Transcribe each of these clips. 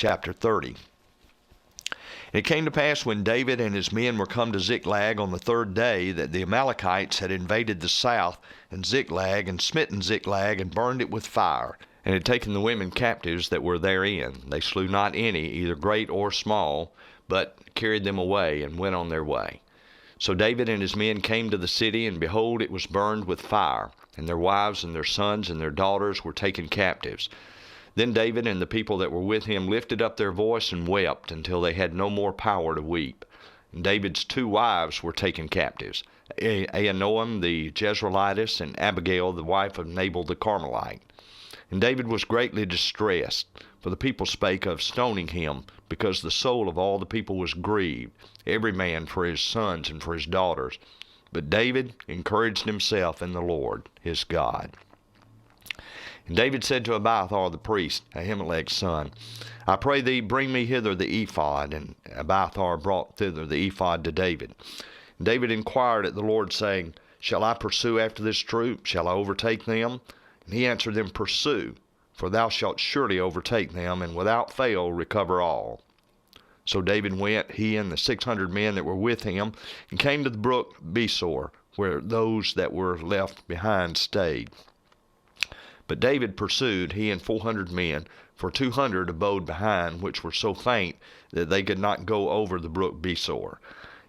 chapter 30. And it came to pass when David and his men were come to Ziklag on the third day that the Amalekites had invaded the south and Ziklag and smitten Ziklag and burned it with fire, and had taken the women captives that were therein. They slew not any, either great or small, but carried them away and went on their way. So David and his men came to the city, and behold, it was burned with fire, and their wives and their sons and their daughters were taken captives. Then David and the people that were with him lifted up their voice and wept until they had no more power to weep. And David's 2 wives were taken captives, Ahinoam the Jezreelitess and Abigail the wife of Nabal the Carmelite. And David was greatly distressed, for the people spake of stoning him, because the soul of all the people was grieved, every man for his sons and for his daughters. But David encouraged himself in the Lord his God. And David said to Abiathar the priest, Ahimelech's son, I pray thee, bring me hither the ephod. And Abiathar brought thither the ephod to David. And David inquired at the Lord, saying, Shall I pursue after this troop? Shall I overtake them? And he answered them, Pursue, for thou shalt surely overtake them, and without fail recover all. So David went, he and the 600 men that were with him, and came to the brook Besor, where those that were left behind stayed. But David pursued, he and 400 men, for 200 abode behind, which were so faint that they could not go over the brook Besor.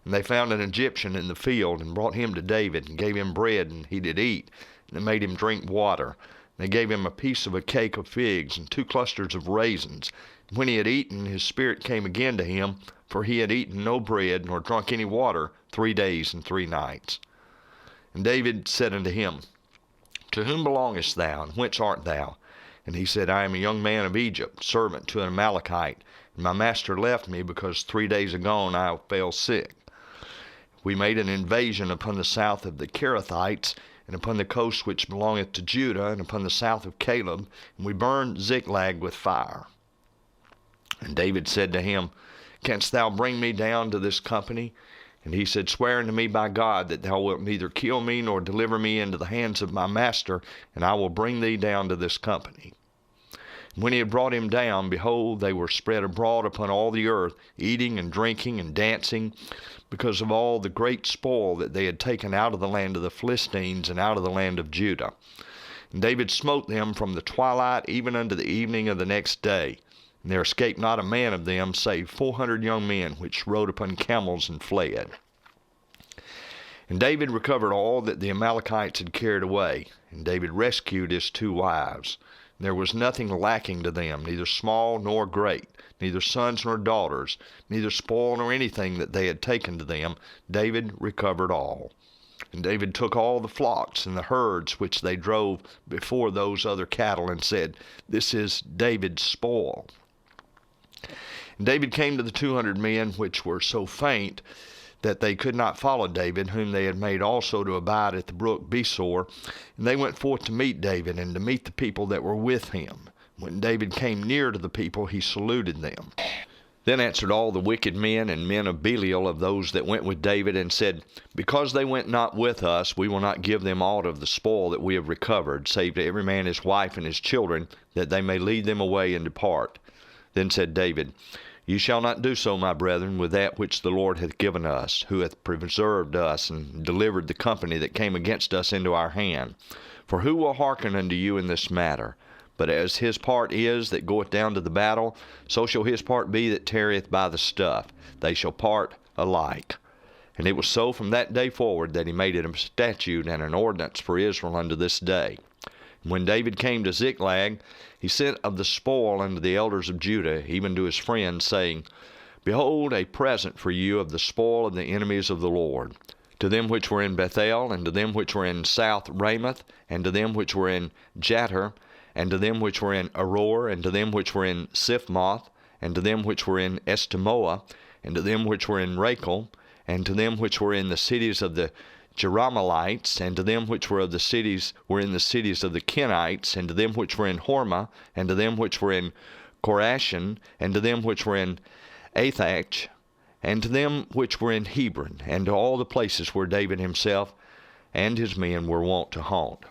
And they found an Egyptian in the field, and brought him to David, and gave him bread, and he did eat, and they made him drink water. And they gave him a piece of a cake of figs, and 2 clusters of raisins. And when he had eaten, his spirit came again to him, for he had eaten no bread, nor drunk any water 3 days and 3 nights. And David said unto him, To whom belongest thou, and whence art thou? And he said, I am a young man of Egypt, servant to an Amalekite, and my master left me, because 3 days agone I fell sick. We made an invasion upon the south of the Kerethites, and upon the coast which belongeth to Judah, and upon the south of Caleb, and we burned Ziklag with fire. And David said to him, Canst thou bring me down to this company? And he said, Swear unto me by God that thou wilt neither kill me nor deliver me into the hands of my master, and I will bring thee down to this company. And when he had brought him down, behold, they were spread abroad upon all the earth, eating and drinking and dancing, because of all the great spoil that they had taken out of the land of the Philistines and out of the land of Judah. And David smote them from the twilight even unto the evening of the next day. And there escaped not a man of them, save 400 young men, which rode upon camels and fled. And David recovered all that the Amalekites had carried away, and David rescued his 2 wives. And there was nothing lacking to them, neither small nor great, neither sons nor daughters, neither spoil nor anything that they had taken to them. David recovered all. And David took all the flocks and the herds which they drove before those other cattle, and said, This is David's spoil. And David came to the 200 men which were so faint that they could not follow David, whom they had made also to abide at the brook Besor. And they went forth to meet David, and to meet the people that were with him. When David came near to the people, he saluted them. Then answered all the wicked men and men of Belial of those that went with David, and said, Because they went not with us, we will not give them aught of the spoil that we have recovered, save to every man his wife and his children, that they may lead them away and depart. Then said David, Ye shall not do so, my brethren, with that which the Lord hath given us, who hath preserved us, and delivered the company that came against us into our hand. For who will hearken unto you in this matter? But as his part is that goeth down to the battle, so shall his part be that tarrieth by the stuff. They shall part alike. And it was so from that day forward that he made it a statute and an ordinance for Israel unto this day. And when David came to Ziklag, he sent of the spoil unto the elders of Judah, even to his friends, saying, Behold, a present for you of the spoil of the enemies of the Lord. To them which were in Bethel, and to them which were in South Ramoth, and to them which were in Jattir, and to them which were in Aroer, and to them which were in Siphmoth, and to them which were in Estimoa, and to them which were in Rachel, and to them which were in the cities of the Jerahmeelites, and to them which were in the cities of the Kenites, and to them which were in Hormah, and to them which were in Korashan, and to them which were in Athach, and to them which were in Hebron, and to all the places where David himself and his men were wont to haunt.